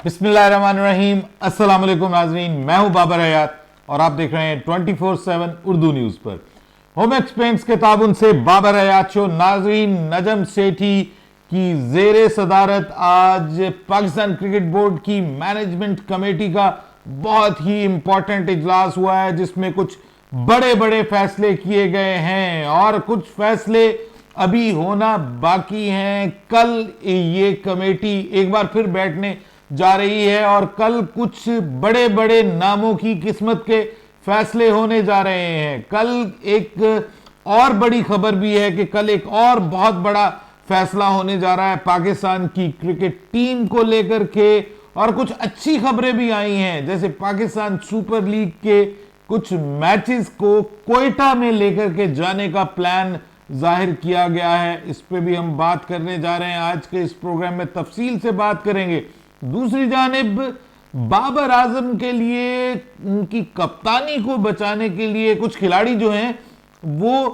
बिस्मिल्लाहिर्रहमानिर्रहीम, अस्सलाम वालेकुम नाज़रीन। मैं हूं बाबर हयात और आप देख रहे हैं 24/7 उर्दू न्यूज़ पर। होम एक्सपेंस के ताबुन से बाबर हयात शो। नाज़रीन, नजम सेठी की ज़ेरे सदारत आज पाकिस्तान क्रिकेट बोर्ड की मैनेजमेंट कमेटी का बहुत ही इंपॉर्टेंट इजलास हुआ है, जिसमें कुछ बड़े बड़े फैसले किए गए हैं और कुछ फैसले अभी होना बाकी हैं। कल ये कमेटी एक बार फिर बैठने जा रही है और कल कुछ बड़े बड़े नामों की किस्मत के फैसले होने जा रहे हैं। कल एक और बड़ी खबर भी है कि कल एक और बहुत बड़ा फैसला होने जा रहा है पाकिस्तान की क्रिकेट टीम को लेकर के, और कुछ अच्छी खबरें भी आई हैं, जैसे पाकिस्तान सुपर लीग के कुछ मैचेस को कोयटा में लेकर के जाने का प्लान जाहिर किया गया है। इस पे भी हम बात करने जा रहे हैं। आज के इस प्रोग्राम में तफसील से बात करेंगे। दूसरी जानिब बाबर आजम के लिए उनकी कप्तानी को बचाने के लिए कुछ खिलाड़ी जो हैं वो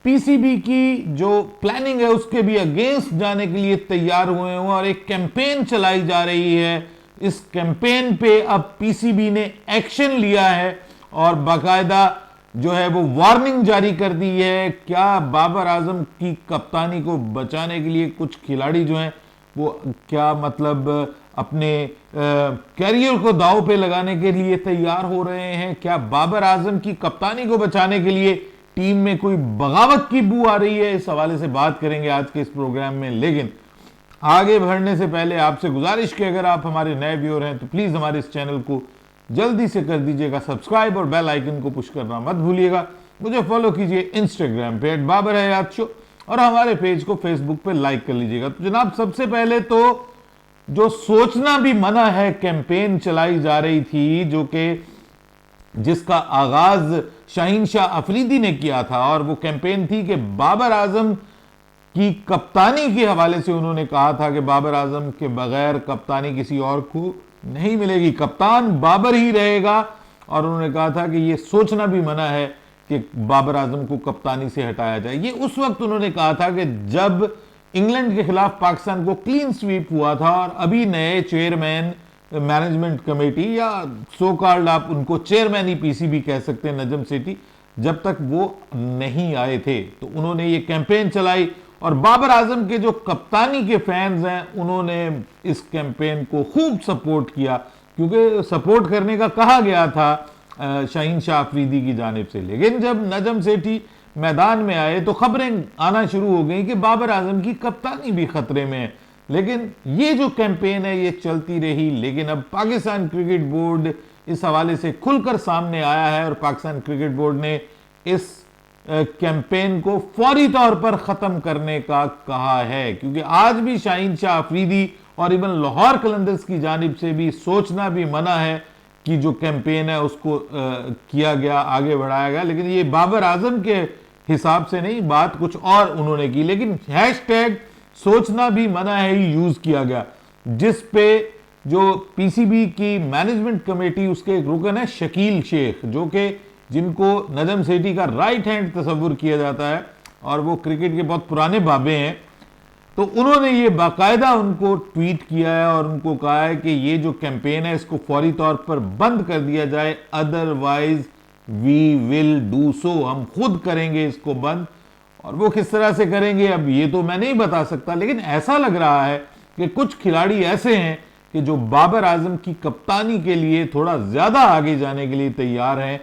पीसीबी की जो प्लानिंग है उसके भी अगेंस्ट जाने के लिए तैयार हुए हैं और एक कैंपेन चलाई जा रही है। इस कैंपेन पे अब पीसीबी ने एक्शन लिया है और बाकायदा जो है वो वार्निंग जारी कर दी है। क्या बाबर आजम की कप्तानी को बचाने के लिए कुछ खिलाड़ी जो हैं वो क्या मतलब अपने कैरियर को दांव पे लगाने के लिए तैयार हो रहे हैं? क्या बाबर आजम की कप्तानी को बचाने के लिए टीम में कोई बगावत की बू आ रही है? इस हवाले से बात करेंगे आज के इस प्रोग्राम में। लेकिन आगे बढ़ने से पहले आपसे गुजारिश कि अगर आप हमारे नए व्यूअर हैं तो प्लीज हमारे इस चैनल को जल्दी से कर दीजिएगा सब्सक्राइब और बेल आइकन को पुश करना मत भूलिएगा। मुझे फॉलो कीजिए इंस्टाग्राम पे @बाबर हयात शो और हमारे पेज को फेसबुक पे लाइक कर लीजिएगा। तो जनाब, सबसे पहले तो जो सोचना भी मना है कैंपेन चलाई जा रही थी, जो कि जिसका आगाज शाहीन शाह अफरीदी ने किया था, और वो कैंपेन थी कि बाबर आजम की कप्तानी के हवाले से उन्होंने कहा था कि बाबर आजम के बगैर कप्तानी किसी और को नहीं मिलेगी, कप्तान बाबर ही रहेगा। और उन्होंने कहा था कि यह सोचना भी मना है कि बाबर आजम को कप्तानी से हटाया जाए। ये उस वक्त उन्होंने कहा था कि जब इंग्लैंड के खिलाफ पाकिस्तान को क्लीन स्वीप हुआ था और अभी नए चेयरमैन मैनेजमेंट कमेटी, या सो कॉल्ड आप उनको चेयरमैन ही पीसीबी कह सकते हैं, नजम सेठी, जब तक वो नहीं आए थे तो उन्होंने ये कैंपेन चलाई और बाबर आजम के जो कप्तानी के फैंस हैं उन्होंने इस कैंपेन को खूब सपोर्ट किया, क्योंकि सपोर्ट करने का कहा गया था शाहीन शाह अफरीदी की जानिब से। लेकिन जब नजम सेठी मैदान में आए तो खबरें आना शुरू हो गई कि बाबर आजम की कप्तानी भी खतरे में है। लेकिन ये जो कैंपेन है ये चलती रही, लेकिन अब पाकिस्तान क्रिकेट बोर्ड इस हवाले से खुलकर सामने आया है और पाकिस्तान क्रिकेट बोर्ड ने इस कैंपेन को फौरी तौर पर खत्म करने का कहा है, क्योंकि आज भी शाहीन शाह अफरीदी और इवन लाहौर कलंदर्स की जानिब से भी सोचना भी मना है कि जो कैंपेन है उसको किया गया, आगे बढ़ाया गया। लेकिन ये बाबर आजम के हिसाब से नहीं, बात कुछ और उन्होंने की, लेकिन हैशटैग सोचना भी मना है ही यूज किया गया, जिस पे जो पीसीबी की मैनेजमेंट कमेटी उसके एक रुकन है शकील शेख, जो कि जिनको नजम सेठी का राइट हैंड तस्वुर किया जाता है और वो क्रिकेट के बहुत पुराने बाबे हैं। तो उन्होंने ये बाकायदा उनको ट्वीट किया है और उनको कहा है कि ये जो कैंपेन है इसको फौरी तौर पर बंद कर दिया जाए, otherwise we will do so, हम खुद करेंगे इसको बंद। और वो किस तरह से करेंगे अब ये तो मैं नहीं बता सकता, लेकिन ऐसा लग रहा है कि कुछ खिलाड़ी ऐसे हैं कि जो बाबर आजम की कप्तानी के लिए थोड़ा ज्यादा आगे जाने के लिए तैयार हैं,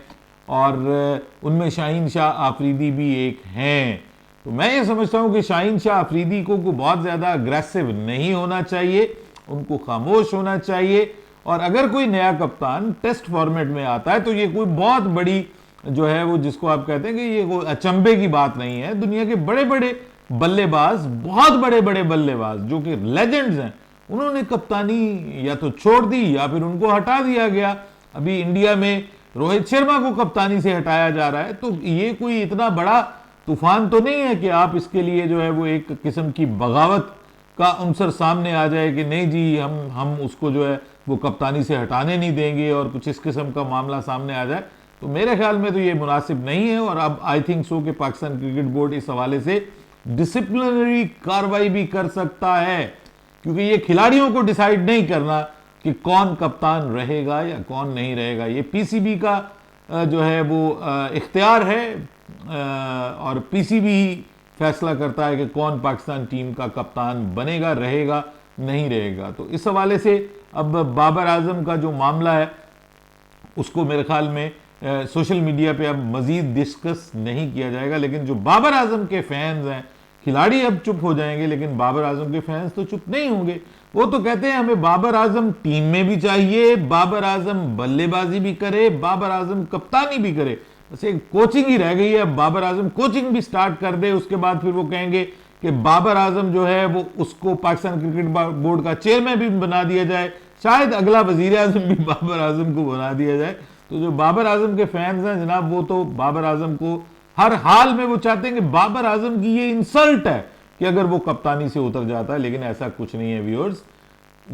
और उनमें शाहीन शाह अफरीदी भी एक हैं। तो मैं ये समझता हूं कि शाहीन शाह अफरीदी को बहुत ज्यादा अग्रेसिव नहीं होना चाहिए, उनको खामोश होना चाहिए। और अगर कोई नया कप्तान टेस्ट फॉर्मेट में आता है तो ये कोई बहुत बड़ी जो है वो जिसको आप कहते हैं कि ये कोई अचंभे की बात नहीं है। दुनिया के बड़े बड़े बल्लेबाज, बहुत बड़े बड़े बल्लेबाज जो कि लेजेंड्स हैं, उन्होंने कप्तानी या तो छोड़ दी या फिर उनको हटा दिया गया। अभी इंडिया में रोहित शर्मा को कप्तानी से हटाया जा रहा है, तो ये कोई इतना बड़ा तूफान तो नहीं है कि आप इसके लिए जो है वो एक किस्म की बगावत का अंसर सामने आ जाए कि नहीं जी हम उसको जो है वो कप्तानी से हटाने नहीं देंगे और कुछ इस किस्म का मामला सामने आ जाए। तो मेरे ख्याल में तो ये मुनासिब नहीं है। और अब आई थिंक सो कि पाकिस्तान क्रिकेट बोर्ड इस हवाले से डिसिप्लिनरी कार्रवाई भी कर सकता है, क्योंकि ये खिलाड़ियों को डिसाइड नहीं करना कि कौन कप्तान रहेगा या कौन नहीं रहेगा। ये पीसीबी का जो है वो इख्तियार है और पीसीबी ही फैसला करता है कि कौन पाकिस्तान टीम का कप्तान बनेगा, रहेगा, नहीं रहेगा। तो इस हवाले से अब बाबर आजम का जो मामला है उसको मेरे ख्याल में सोशल मीडिया पे अब मजीद डिस्कस नहीं किया जाएगा, लेकिन जो बाबर आजम के फैंस हैं, खिलाड़ी अब चुप हो जाएंगे लेकिन बाबर आजम के फैंस तो चुप नहीं होंगे। वो तो कहते हैं हमें बाबर आजम टीम में भी चाहिए, बाबर आजम बल्लेबाजी भी करे, बाबर आजम कप्तानी भी करे, बस एक कोचिंग ही रह गई है। अब बाबर आजम कोचिंग भी स्टार्ट कर दे, उसके बाद फिर वो कहेंगे कि बाबर आजम जो है वो उसको पाकिस्तान क्रिकेट बोर्ड का चेयरमैन भी बना दिया जाए, शायद अगला वजीर आजम भी बाबर आजम को बना दिया जाए। तो जो बाबर आजम के फैंस हैं जनाब, वो तो बाबर आजम को हर हाल में वो चाहते हैं कि बाबर आजम की ये इंसल्ट है कि अगर वो कप्तानी से उतर जाता है, लेकिन ऐसा कुछ नहीं है व्यूअर्स।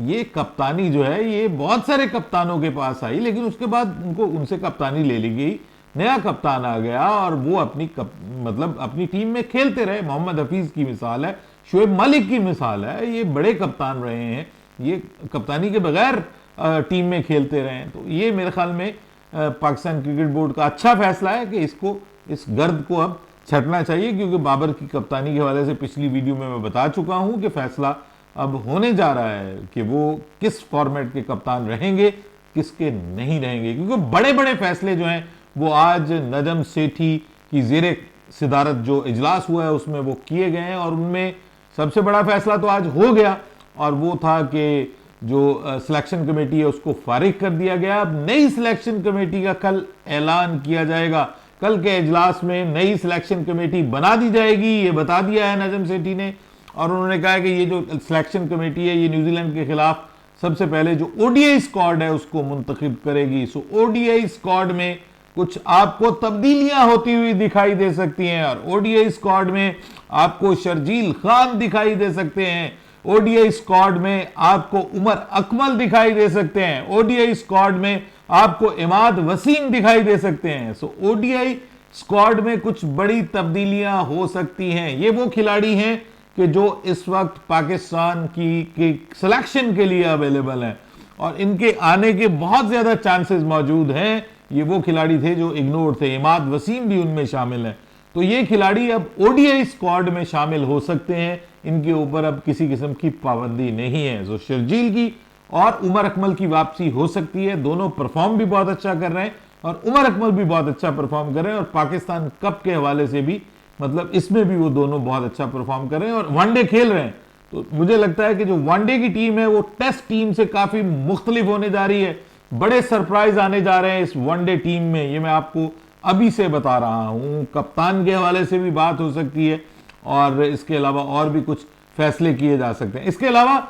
ये कप्तानी जो है ये बहुत सारे कप्तानों के पास आई, लेकिन उसके बाद उनसे कप्तानी ले ली गई, नया कप्तान आ गया और वो मतलब अपनी टीम में खेलते रहे। मोहम्मद हफीज की मिसाल है, शोएब मलिक की मिसाल है, ये बड़े कप्तान रहे हैं, ये कप्तानी के बगैर टीम में खेलते रहे हैं। तो ये मेरे ख्याल में पाकिस्तान क्रिकेट बोर्ड का अच्छा फैसला है कि इसको, इस गर्द को अब छटना चाहिए, क्योंकि बाबर की कप्तानी के हवाले से पिछली वीडियो में मैं बता चुका हूं कि फैसला अब होने जा रहा है कि वो किस फॉर्मेट के कप्तान रहेंगे, किसके नहीं रहेंगे। क्योंकि बड़े बड़े फैसले जो हैं वो आज नजम सेठी की ज़ेरे सिदारत जो इजलास हुआ है उसमें वो किए गए हैं, और उनमें सबसे बड़ा फैसला तो आज हो गया, और वो था कि जो सिलेक्शन कमेटी है उसको फारिग कर दिया गया। अब नई सिलेक्शन कमेटी का कल ऐलान किया जाएगा, कल के इजलास में नई सिलेक्शन कमेटी बना दी जाएगी, ये बता दिया है नजम सेठी ने। और उन्होंने कहा कि ये जो सिलेक्शन कमेटी है ये न्यूजीलैंड के खिलाफ सबसे पहले जो ओडीआई स्क्वाड है उसको मुंतखब करेगी। सो ओडीआई स्क्वाड में कुछ आपको तब्दीलियां होती हुई दिखाई दे सकती हैं, और ओडीआई स्क्वाड में आपको शर्जील खान दिखाई दे सकते हैं, ओडीआई स्क्वाड में आपको उमर अकमल दिखाई दे सकते हैं, ओडीआई स्क्वाड में आपको इमाद वसीम दिखाई दे सकते हैं। सो ओडीआई स्क्वाड में कुछ बड़ी तब्दीलियां हो सकती हैं। ये वो खिलाड़ी हैं कि जो इस वक्त पाकिस्तान की सिलेक्शन के लिए अवेलेबल हैं, और इनके आने के बहुत ज्यादा चांसेस मौजूद हैं। ये वो खिलाड़ी थे जो इग्नोर थे, इमाद वसीम भी उनमें शामिल है। तो ये खिलाड़ी अब ओडीआई स्क्वाड में शामिल हो सकते हैं, इनके ऊपर अब किसी किस्म की पाबंदी नहीं है। तो शर्जील की और उमर अकमल की वापसी हो सकती है, दोनों परफॉर्म भी बहुत अच्छा कर रहे हैं, और उमर अकमल भी बहुत अच्छा परफॉर्म कर रहे हैं, और पाकिस्तान कप के हवाले से भी मतलब इसमें भी वो दोनों बहुत अच्छा परफॉर्म कर रहे हैं और वनडे खेल रहे हैं। तो मुझे लगता है कि जो वनडे की टीम है वो टेस्ट टीम से काफी मुख्तलिफ होने जा रही है। बड़े सरप्राइज आने जा रहे हैं इस वनडे टीम में, ये मैं आपको अभी से बता रहा हूं। कप्तान के हवाले से भी बात हो सकती है, और इसके अलावा और भी कुछ फैसले किए जा सकते हैं। इसके अलावा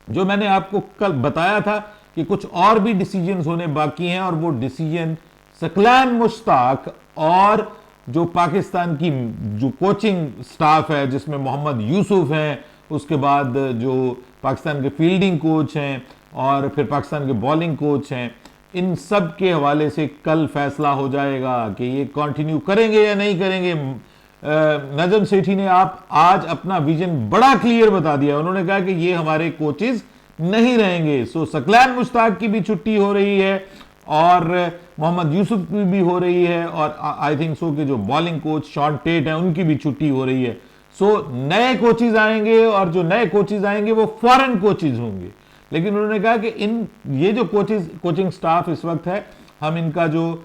जो मैंने आपको कल बताया था कि कुछ और भी डिसीजन होने बाकी हैं, और वो डिसीजन सकलान मुश्ताक और जो पाकिस्तान की जो कोचिंग स्टाफ है जिसमें मोहम्मद यूसुफ हैं, उसके बाद जो पाकिस्तान के फील्डिंग कोच हैं और फिर पाकिस्तान के बॉलिंग कोच हैं, इन सब के हवाले से कल फैसला हो जाएगा कि ये कंटिन्यू करेंगे या नहीं करेंगे। नजम सेठी ने आज अपना विजन बड़ा क्लियर बता दिया। उन्होंने कहा कि ये हमारे कोचेस नहीं रहेंगे। सो सकलान मुश्ताक की भी छुट्टी हो रही है, और मोहम्मद यूसुफ की भी हो रही है, और आई थिंक सो कि जो बॉलिंग कोच शॉन टेट है उनकी भी छुट्टी हो रही है। सो नए कोचेज आएंगे, और जो नए कोचेज आएंगे वो फॉरेन कोचेज होंगे। लेकिन उन्होंने कहा कि ये जो कोचिंग स्टाफ इस वक्त है, हम इनका जो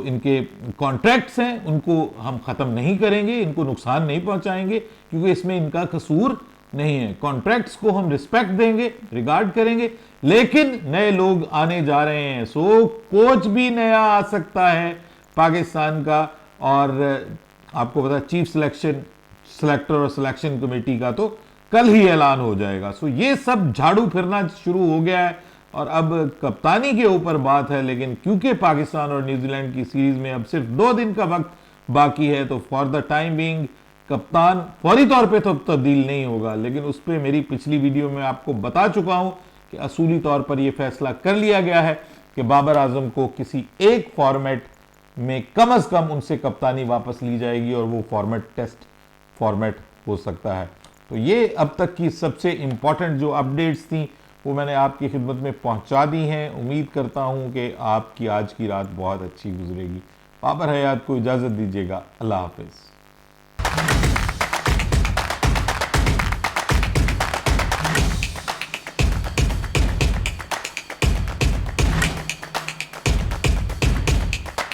इनके कॉन्ट्रैक्ट्स हैं उनको हम खत्म नहीं करेंगे, इनको नुकसान नहीं पहुंचाएंगे, क्योंकि इसमें इनका कसूर नहीं है। कॉन्ट्रैक्ट्स को हम रिस्पेक्ट देंगे, रिगार्ड करेंगे, लेकिन नए लोग आने जा रहे हैं। सो कोच भी नया आ सकता है पाकिस्तान का, और आपको पता चीफ सिलेक्टर और सिलेक्शन कमेटी का तो कल ही ऐलान हो जाएगा। सो ये सब झाड़ू फिरना शुरू हो गया है, और अब कप्तानी के ऊपर बात है। लेकिन क्योंकि पाकिस्तान और न्यूजीलैंड की सीरीज में अब सिर्फ 2 दिन का वक्त बाकी है, तो फॉर द टाइम बीइंग कप्तान फौरी तौर पे तो तब्दील नहीं होगा। लेकिन उस पर मेरी पिछली वीडियो में आपको बता चुका हूं कि असूली तौर पर यह फैसला कर लिया गया है कि बाबर आजम को किसी एक फॉर्मेट में कम से कम उनसे कप्तानी वापस ली जाएगी, और वो फॉर्मेट टेस्ट फॉर्मेट हो सकता है। तो ये अब तक की सबसे इम्पॉर्टेंट जो अपडेट्स थी वो मैंने आपकी खिदमत में पहुंचा दी हैं। उम्मीद करता हूं कि आपकी आज की रात बहुत अच्छी गुजरेगी। बाबर हयात को इजाज़त दीजिएगा। अल्लाह हाफिज़।